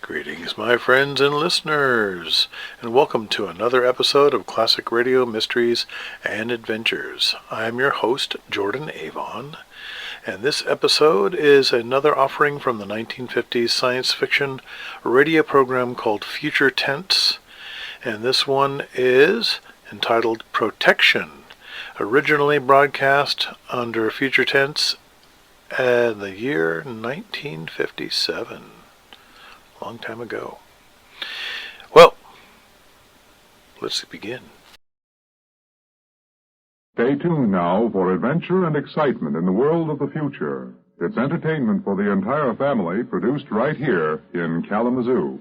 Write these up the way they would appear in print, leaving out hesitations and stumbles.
Greetings, my friends and listeners, and welcome to another episode of Classic Radio Mysteries and Adventures. I am your host, Jordan Avon, and this episode is another offering from the 1950s science fiction radio program called Future Tense, and this one is entitled Protection, originally broadcast under Future Tense in the year 1957. Long time ago. Well, let's begin. Stay tuned now for adventure and excitement in the world of the future. It's entertainment for the entire family, produced right here in Kalamazoo.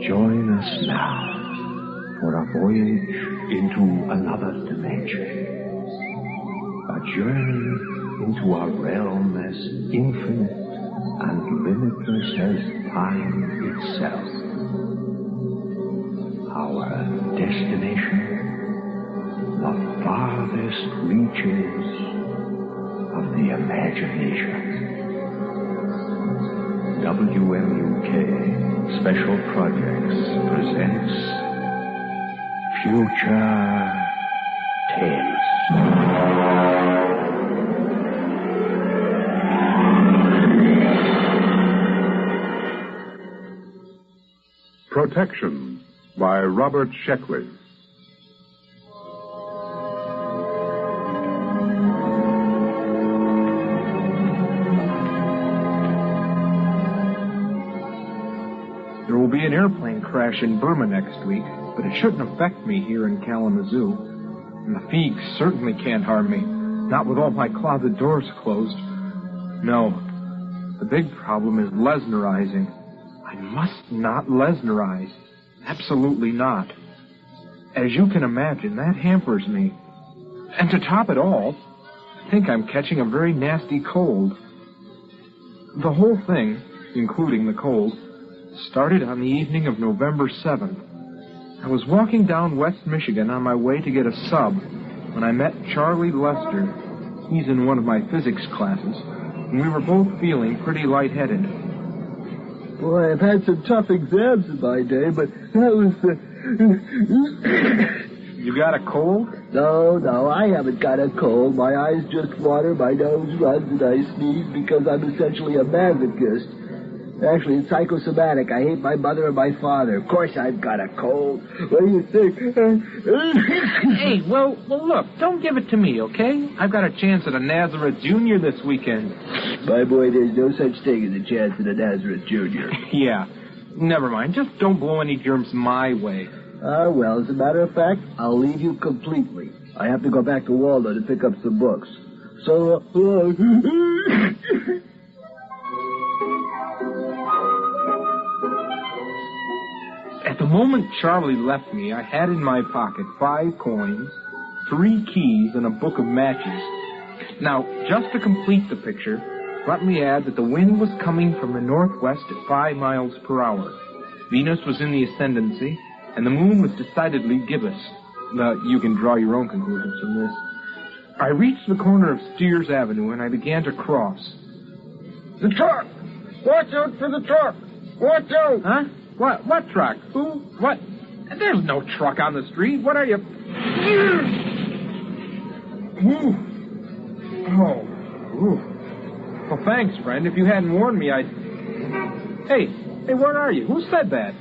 Join us now for a voyage into another dimension. A journey into a realm as infinite and limitless as time itself. Our destination, the farthest reaches of the imagination. WMUK Special Projects presents Future Tense. Protection by Robert Sheckley. There will be an airplane crash in Burma next week, but it shouldn't affect me here in Kalamazoo. And the Feegs certainly can't harm me, not with all my closet doors closed. No, the big problem is Lesnarizing. I must not Lesnarize. Absolutely not. As you can imagine, that hampers me. And to top it all, I think I'm catching a very nasty cold. The whole thing, including the cold, started on the evening of November 7th. I was walking down West Michigan on my way to get a sub when I met Charlie Lester. He's in one of my physics classes, and we were both feeling pretty lightheaded. Boy, I've had some tough exams in my day, but that was You got a cold? No, I haven't got a cold. My eyes just water, my nose runs, and I sneeze because I'm essentially a masochist. Actually, it's psychosomatic. I hate my mother and my father. Of course I've got a cold. What do you think? Hey, well, look, don't give it to me, okay? I've got a chance at a Nazareth Junior this weekend. My boy, there's no such thing as a chance at a Nazareth Junior. Yeah, never mind. Just don't blow any germs my way. Well, as a matter of fact, I'll leave you completely. I have to go back to Waldo to pick up some books. So, At the moment Charlie left me, I had in my pocket 5 coins, 3 keys, and a book of matches. Now, just to complete the picture, let me add that the wind was coming from the northwest at 5 miles per hour. Venus was in the ascendancy, and the moon was decidedly gibbous. You can draw your own conclusions from this. I reached the corner of Steers Avenue, and I began to cross. the truck! Watch out for the truck! Watch out! Huh? What truck? Who? What? There's no truck on the street. What are you? Ooh. Oh. Ooh. Well, thanks, friend. If you hadn't warned me, I'd... Hey, where are you? Who said that?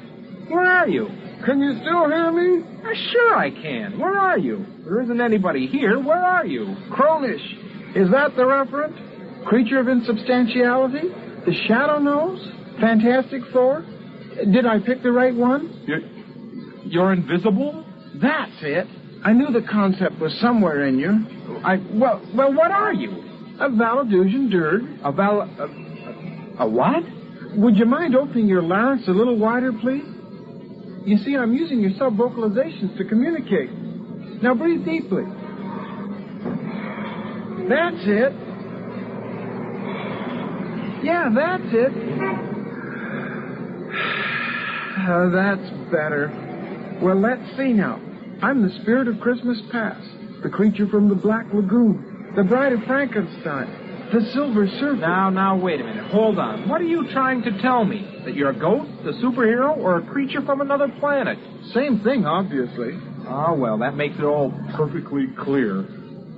Where are you? Can you still hear me? Sure I can. Where are you? There isn't anybody here. Where are you? Cronish. Is that the referent? Creature of insubstantiality? The Shadow Knows? Fantastic Four? Did I pick the right one? You're invisible? That's it. I knew the concept was somewhere in you. Well, what are you? A Valadusian Dirg. A what? Would you mind opening your larynx a little wider, please? You see, I'm using your sub-vocalizations to communicate. Now breathe deeply. That's it. Yeah, that's it. That's better. Well, let's see now. I'm the spirit of Christmas past. The creature from the Black Lagoon. The Bride of Frankenstein. The Silver Surfer. Now, wait a minute. Hold on. What are you trying to tell me? That you're a ghost, a superhero, or a creature from another planet? Same thing, obviously. Ah, well, that makes it all perfectly clear.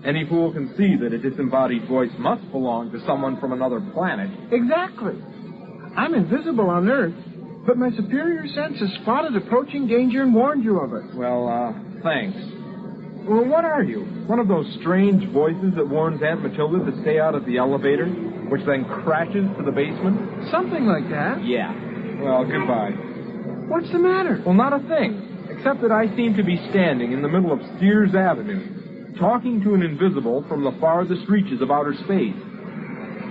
Any fool can see that a disembodied voice must belong to someone from another planet. Exactly. I'm invisible on Earth, but my superior sense has spotted approaching danger and warned you of it. Well, thanks. Well, what are you? One of those strange voices that warns Aunt Matilda to stay out of the elevator, which then crashes to the basement? Something like that. Yeah. Well, goodbye. What's the matter? Well, not a thing, except that I seem to be standing in the middle of Sears Avenue, talking to an invisible from the farthest reaches of outer space.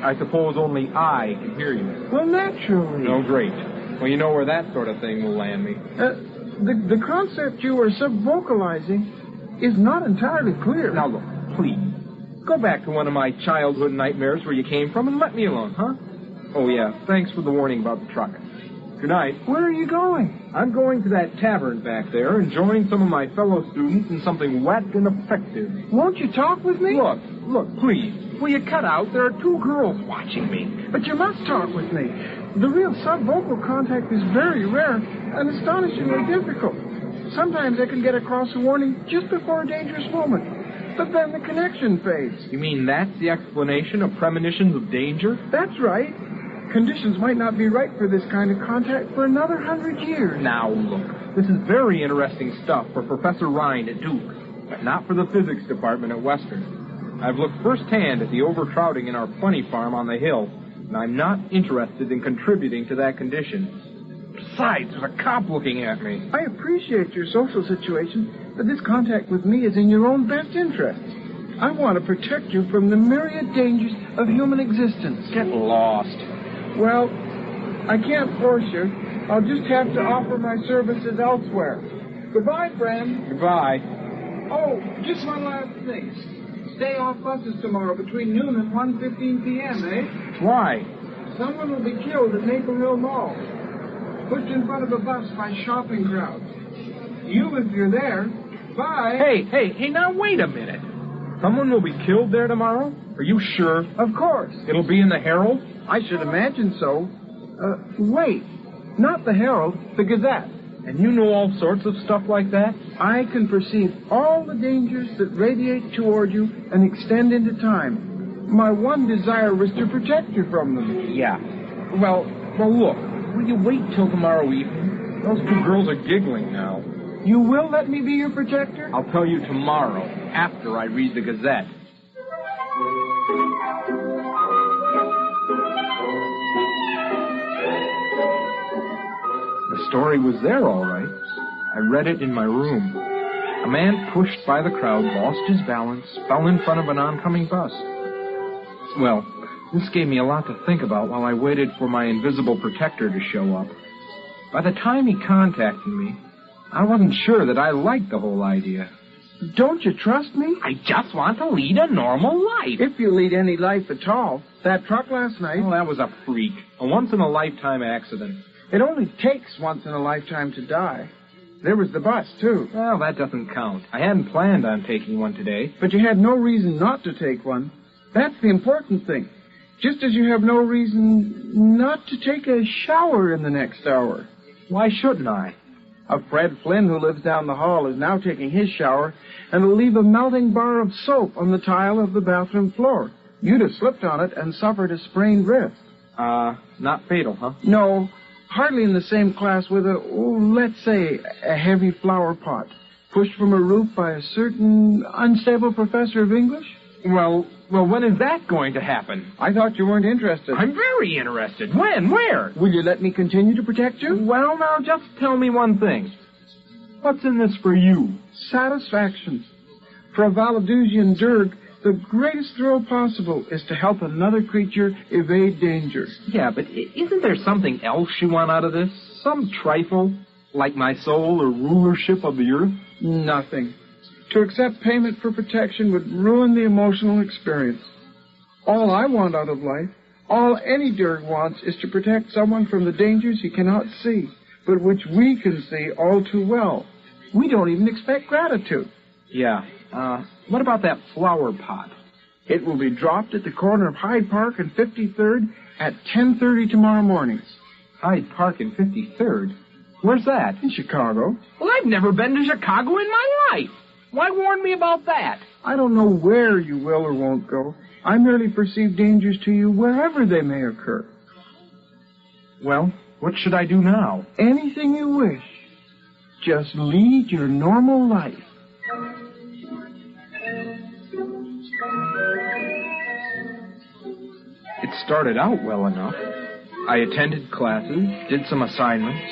I suppose only I can hear you. Well, naturally. Oh, great. Well, you know where that sort of thing will land me. The concept you were sub-vocalizing is not entirely clear. Now, look, please. Go back to one of my childhood nightmares where you came from and let me alone, huh? Oh, yeah. Thanks for the warning about the truck. Good night. Where are you going? I'm going to that tavern back there and join some of my fellow students in something wet and effective. Won't you talk with me? Look, please. Will you cut out? There are two girls watching me. But you must talk with me. The real sub-vocal contact is very rare and astonishingly difficult. Sometimes I can get across a warning just before a dangerous moment, but then the connection fades. You mean that's the explanation of premonitions of danger? That's right. Conditions might not be right for this kind of contact for another 100 years. Now, look, this is very interesting stuff for Professor Rhine at Duke, but not for the physics department at Western. I've looked firsthand at the overcrowding in our funny farm on the hill, and I'm not interested in contributing to that condition. Besides, there's a cop looking at me. I appreciate your social situation, but this contact with me is in your own best interest. I want to protect you from the myriad dangers of human existence. Get lost. Well, I can't force you. I'll just have to offer my services elsewhere. Goodbye, friend. Goodbye. Oh, just one last thing. Stay off buses tomorrow between noon and 1:15 p.m., eh? Why? Someone will be killed at Maple Hill Mall. Pushed in front of a bus by shopping crowds. You, if you're there. Bye. Hey, now wait a minute. Someone will be killed there tomorrow? Are you sure? Of course. It'll be in the Herald? I should imagine so. Wait. Not the Herald, the Gazette. And you know all sorts of stuff like that? I can perceive all the dangers that radiate toward you and extend into time. My one desire was to protect you from them. Yeah. Well, look. Will you wait till tomorrow evening? Those two girls are giggling now. You will let me be your protector? I'll tell you tomorrow, after I read the Gazette. The story was there, all right. I read it in my room. A man pushed by the crowd, lost his balance, fell in front of an oncoming bus. Well, this gave me a lot to think about while I waited for my invisible protector to show up. By the time he contacted me, I wasn't sure that I liked the whole idea. Don't you trust me? I just want to lead a normal life. If you lead any life at all. That truck last night... Well, that was a freak. A once-in-a-lifetime accident. It only takes once in a lifetime to die. There was the bus, too. Well, that doesn't count. I hadn't planned on taking one today. But you had no reason not to take one. That's the important thing. Just as you have no reason not to take a shower in the next hour. Why shouldn't I? Fred Flynn, who lives down the hall, is now taking his shower and will leave a melting bar of soap on the tile of the bathroom floor. You'd have slipped on it and suffered a sprained wrist. Not fatal, huh? No, hardly in the same class with let's say, a heavy flower pot pushed from a roof by a certain unstable professor of English. Well, when is that going to happen? I thought you weren't interested. I'm very interested. When? Where? Will you let me continue to protect you? Well, now, just tell me one thing. What's in this for you? Satisfaction. For a Valadusian Dirk, the greatest thrill possible is to help another creature evade danger. Yeah, but isn't there something else you want out of this? Some trifle? Like my soul or rulership of the earth? Nothing. To accept payment for protection would ruin the emotional experience. All I want out of life, all any Dirk wants, is to protect someone from the dangers he cannot see, but which we can see all too well. We don't even expect gratitude. Yeah, What about that flower pot? It will be dropped at the corner of Hyde Park and 53rd at 10:30 tomorrow morning. Hyde Park and 53rd? Where's that? In Chicago. Well, I've never been to Chicago in my life. Why warn me about that? I don't know where you will or won't go. I merely perceive dangers to you wherever they may occur. Well, what should I do now? Anything you wish. Just lead your normal life. It started out well enough. I attended classes, did some assignments,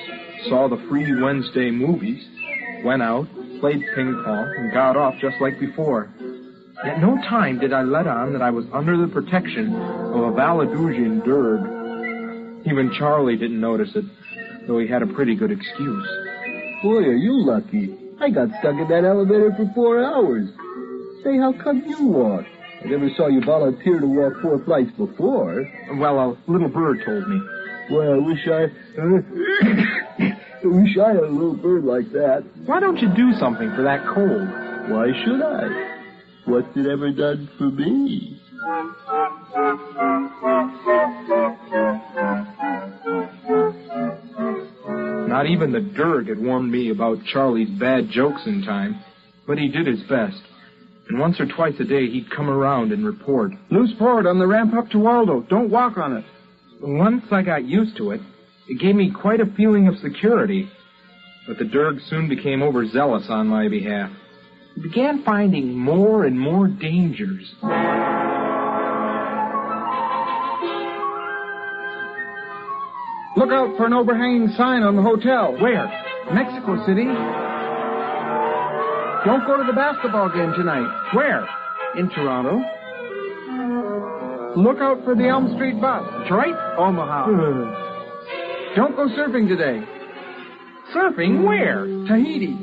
saw the free Wednesday movies, went out, played ping pong, and got off just like before. At no time did I let on that I was under the protection of a Valadusian Derg. Even Charlie didn't notice it, though he had a pretty good excuse. Boy, are you lucky. I got stuck in that elevator for 4 hours. Say, how come you walked? I never saw you volunteer to walk 4 flights before. Well, a little bird told me. Well, I wish I had a little bird like that. Why don't you do something for that cold? Why should I? What's it ever done for me? Not even the Derg had warned me about Charlie's bad jokes in time, but he did his best. And once or twice a day, he'd come around and report. Loose board on the ramp up to Waldo. Don't walk on it. Once I got used to it, it gave me quite a feeling of security. But the Derg soon became overzealous on my behalf. He began finding more and more dangers. Look out for an overhanging sign on the hotel. Where? Mexico City. Don't go to the basketball game tonight. Where? In Toronto. Look out for the Elm Street bus. Detroit? Omaha. Don't go surfing today. Surfing? Where? Tahiti.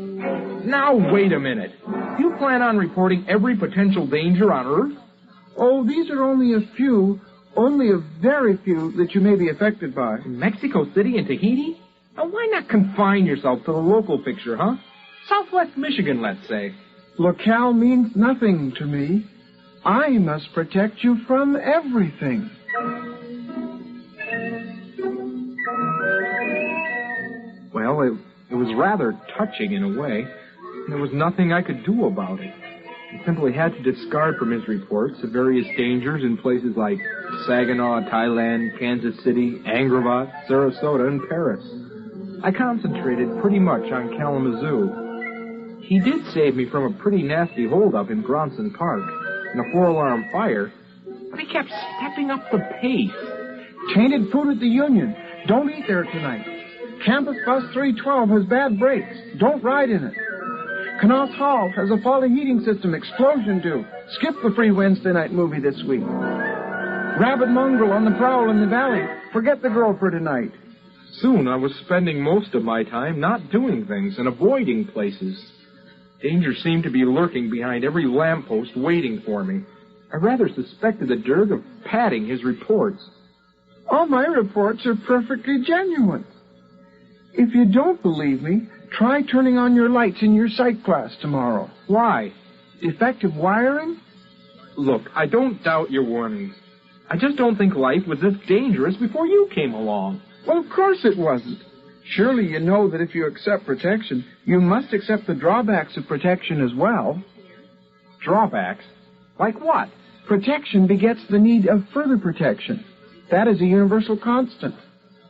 Now, wait a minute. You plan on reporting every potential danger on Earth? Oh, these are only a few, only a very few that you may be affected by. Mexico City and Tahiti? Now, why not confine yourself to the local picture, huh? Southwest Michigan, let's say. Locale means nothing to me. I must protect you from everything. Well, it was rather touching in a way. There was nothing I could do about it. I simply had to discard from his reports the various dangers in places like Saginaw, Thailand, Kansas City, Angrovot, Sarasota, and Paris. I concentrated pretty much on Kalamazoo. He did save me from a pretty nasty holdup in Bronson Park and a 4-alarm fire, but he kept stepping up the pace. Tainted food at the Union. Don't eat there tonight. Campus Bus 312 has bad brakes. Don't ride in it. Canals Hall has a faulty heating system. Explosion due. Skip the free Wednesday night movie this week. Rabid mongrel on the prowl in the valley. Forget the girl for tonight. Soon I was spending most of my time not doing things and avoiding places. Danger seemed to be lurking behind every lamppost waiting for me. I rather suspected the Derg of padding his reports. All my reports are perfectly genuine. If you don't believe me, try turning on your lights in your psych class tomorrow. Why? Defective wiring? Look, I don't doubt your warnings. I just don't think life was this dangerous before you came along. Well, of course it wasn't. Surely you know that if you accept protection, you must accept the drawbacks of protection as well. Drawbacks? Like what? Protection begets the need of further protection. That is a universal constant.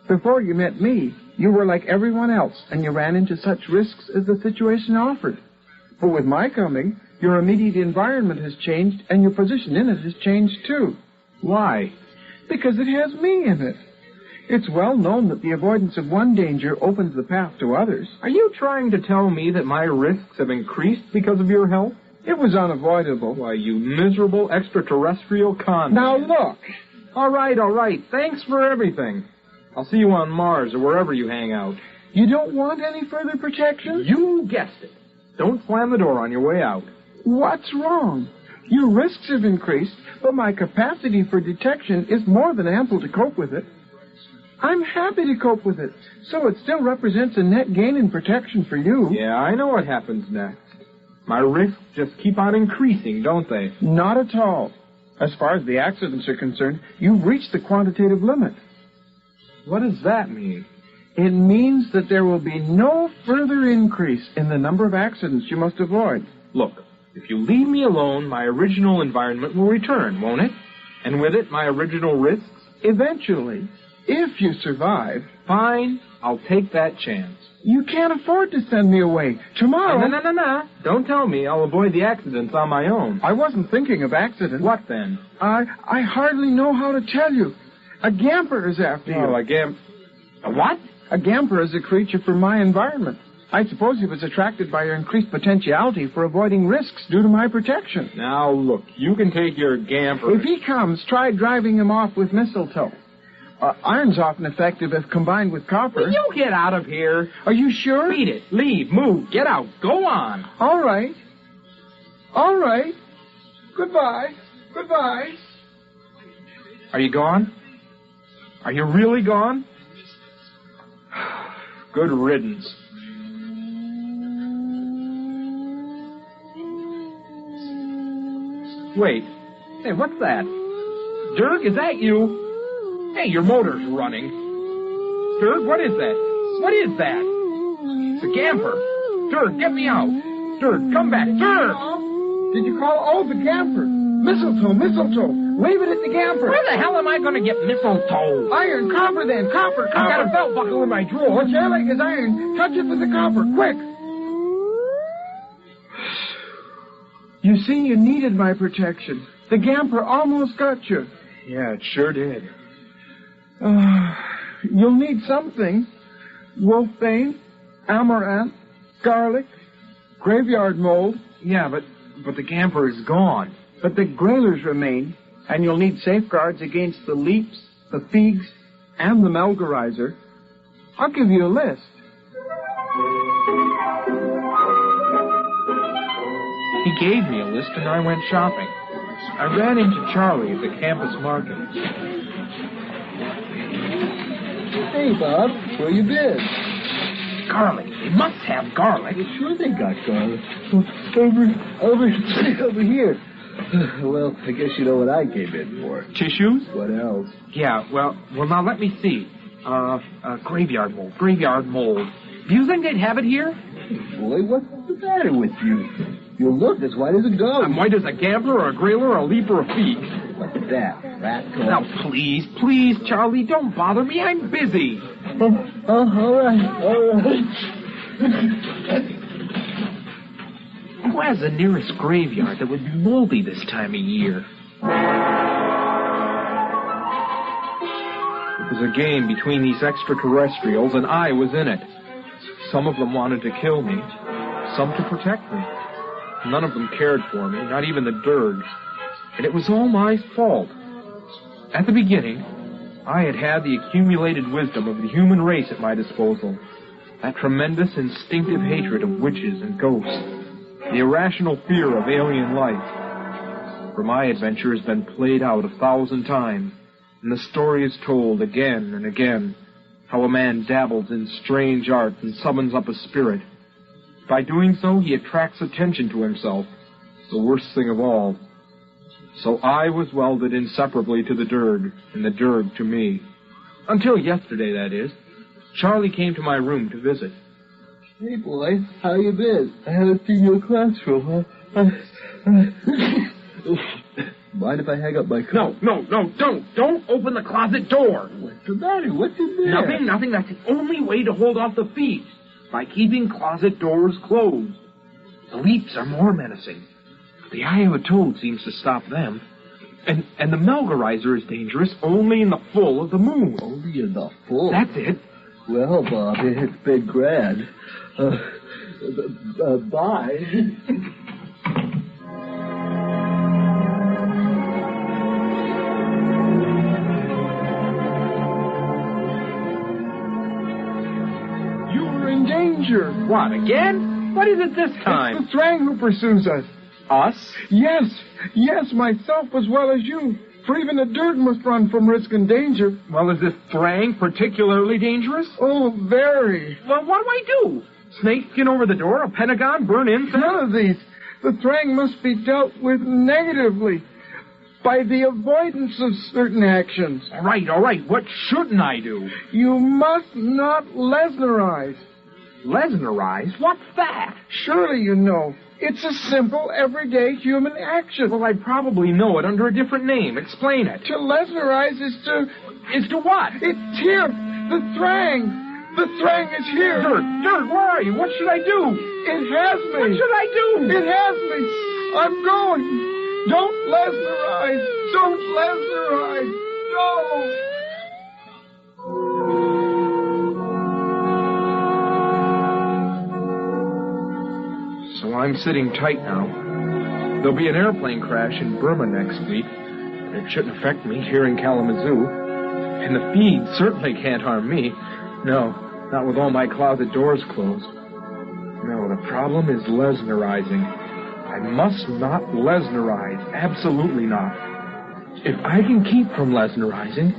Before you met me, you were like everyone else, and you ran into such risks as the situation offered. But with my coming, your immediate environment has changed, and your position in it has changed too. Why? Because it has me in it. It's well known that the avoidance of one danger opens the path to others. Are you trying to tell me that my risks have increased because of your help? It was unavoidable. Why, you miserable extraterrestrial con. Now look! All right. Thanks for everything. I'll see you on Mars or wherever you hang out. You don't want any further protection? You guessed it. Don't slam the door on your way out. What's wrong? Your risks have increased, but my capacity for detection is more than ample to cope with it. I'm happy to cope with it, so it still represents a net gain in protection for you. Yeah, I know what happens next. My risks just keep on increasing, don't they? Not at all. As far as the accidents are concerned, you've reached the quantitative limit. What does that mean? It means that there will be no further increase in the number of accidents you must avoid. Look, if you leave me alone, my original environment will return, won't it? And with it, my original risks? Eventually, if you survive... Fine, I'll take that chance. You can't afford to send me away. Tomorrow... No. Don't tell me I'll avoid the accidents on my own. I wasn't thinking of accidents. What then? I hardly know how to tell you. A gamper is after you. Oh, a what? A gamper is a creature from my environment. I suppose he was attracted by your increased potentiality for avoiding risks due to my protection. Now, look, you can take your gamper... If he comes, try driving him off with mistletoe. Iron's often effective if combined with copper. Will you get out of here? Are you sure? Beat it. Leave. Move. Get out. Go on. All right. Goodbye. Are you gone? Are you really gone? Good riddance. Wait. Hey, what's that? Dirk, is that you? Hey, your motor's running. Dirk, what is that? What is that? It's a gamper. Dirk, get me out. Dirk, come back. Dirk! Did you call? Oh, the gamper. Mistletoe. Wave it at the gamper. Where the hell am I going to get mistletoe? Iron, copper then. Copper. I've got a belt buckle in my drawer. What's your leg is iron. Touch it with the copper. Quick. You see, you needed my protection. The gamper almost got you. Yeah, it sure did. You'll need something. Wolfbane, amaranth, garlic, graveyard mold. Yeah, but the gamper is gone. But the grailers remain, and you'll need safeguards against the leaps, the figs, and the melgarizer. I'll give you a list. He gave me a list and I went shopping. I ran into Charlie at the campus market. Hey, Bob, where you been? Garlic. They must have garlic. Sure they got garlic. Over here. Well, I guess you know what I came in for. Tissues? What else? Yeah, well, now let me see. Graveyard mold. Do you think they'd have it here? Boy, what's the matter with you? You look as white as a ghost. I'm white as a gambler, or a grailer, or a leap, or a feek. What's that? Rascal. Now, please, Charlie, don't bother me. I'm busy. All right. Who has the nearest graveyard that would be moldy this time of year? It was a game between these extraterrestrials, and I was in it. Some of them wanted to kill me, some to protect me. None of them cared for me, not even the Dergs. And it was all my fault. At the beginning, I had the accumulated wisdom of the human race at my disposal. That tremendous instinctive hatred of witches and ghosts. The irrational fear of alien life. For my adventure has been played out 1,000 times, and the story is told again and again, how a man dabbles in strange arts and summons up a spirit. By doing so, he attracts attention to himself, the worst thing of all. So I was welded inseparably to the Derg, and the Derg to me. Until yesterday, that is. Charlie came to my room to visit. Hey, boy, how you been? I haven't seen your classroom, huh? Mind if I hang up my coat? No, don't open the closet door. What's the matter? What's in there? Nothing. That's the only way to hold off the thieves, by keeping closet doors closed. The leaps are more menacing. The eye of a toad seems to stop them. And the melgarizer is dangerous only in the full of the moon. Only in the full? That's it. Well, Bob, it's been grand. Bye. You're in danger. What, again? What is it this time? It's the Thrang who pursues us. Us? Yes, myself as well as you. For even the Derg must run from risk and danger. Well, is this Thrang particularly dangerous? Oh, very. Well, what do I do? Snake skin over the door, a pentagon, burn incense? None of these. The Thrang must be dealt with negatively, by the avoidance of certain actions. All right. What shouldn't I do? You must not Lesnerize. Lesnerize? What's that? Surely you know. It's a simple, everyday human action. Well, I probably know it under a different name. Explain it. To Lesnerize is to... Is to what? It's here. The Thrang. The Thrang is here. Dirk, where are you? What should I do? It has me. What should I do? It has me. I'm going. Don't Lesnerize. Don't Lesnerize. No. So I'm sitting tight now. There'll be an airplane crash in Burma next week. It shouldn't affect me here in Kalamazoo. And the feed certainly can't harm me. No, not with all my closet doors closed. No, the problem is Lesnerizing. I must not Lesnerize. Absolutely not. If I can keep from Lesnerizing,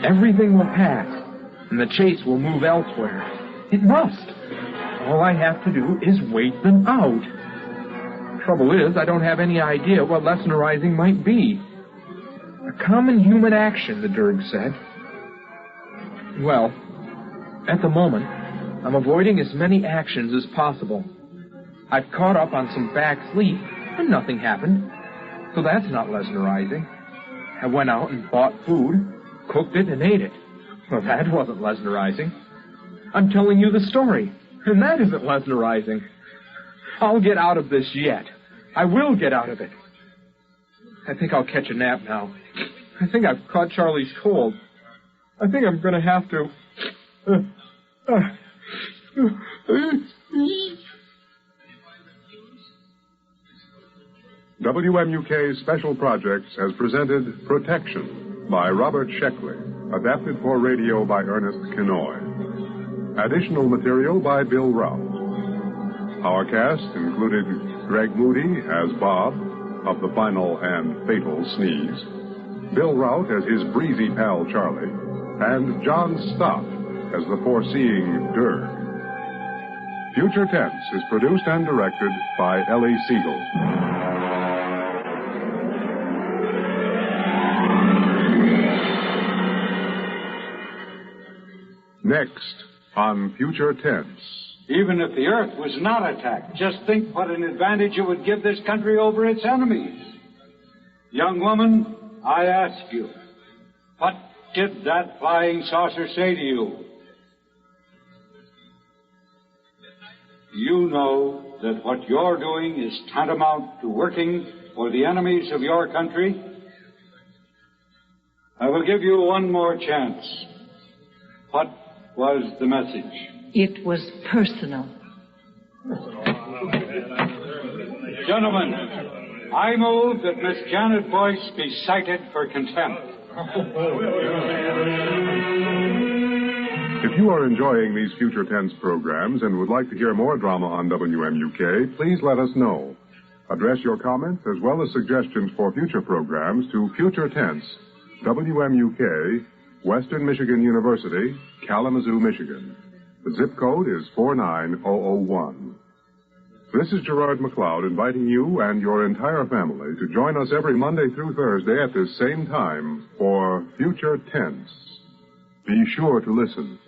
everything will pass, and the chase will move elsewhere. It must. All I have to do is wait them out. Trouble is, I don't have any idea what Lesnerizing might be. A common human action, the Derg said. Well, at the moment, I'm avoiding as many actions as possible. I've caught up on some back sleep, and nothing happened. So that's not Lesnerizing. I went out and bought food, cooked it, and ate it. Well, that wasn't Lesnerizing. I'm telling you the story, and that isn't Lesnerizing. I'll get out of this yet. I will get out of it. I think I'll catch a nap now. I think I've caught Charlie's cold. I think I'm going to have to... WMUK Special Projects has presented Protection by Robert Sheckley, adapted for radio by Ernest Kinoy. Additional material by Bill Rout. Our cast included Greg Moody as Bob, of the final and fatal sneeze, Bill Rout as his breezy pal Charlie, and John Stott as the foreseeing Derg. Future Tense is produced and directed by Ellie Siegel. Next on Future Tense. Even if the Earth was not attacked, just think what an advantage it would give this country over its enemies. Young woman, I ask you, what did that flying saucer say to you? You know that what you're doing is tantamount to working for the enemies of your country. I will give you one more chance. What was the message? It was personal. Gentlemen, I move that Miss Janet Boyce be cited for contempt. If you are enjoying these Future Tense programs and would like to hear more drama on WMUK, please let us know. Address your comments as well as suggestions for future programs to Future Tense, WMUK, Western Michigan University, Kalamazoo, Michigan. The zip code is 49001. This is Gerard McLeod inviting you and your entire family to join us every Monday through Thursday at this same time for Future Tense. Be sure to listen.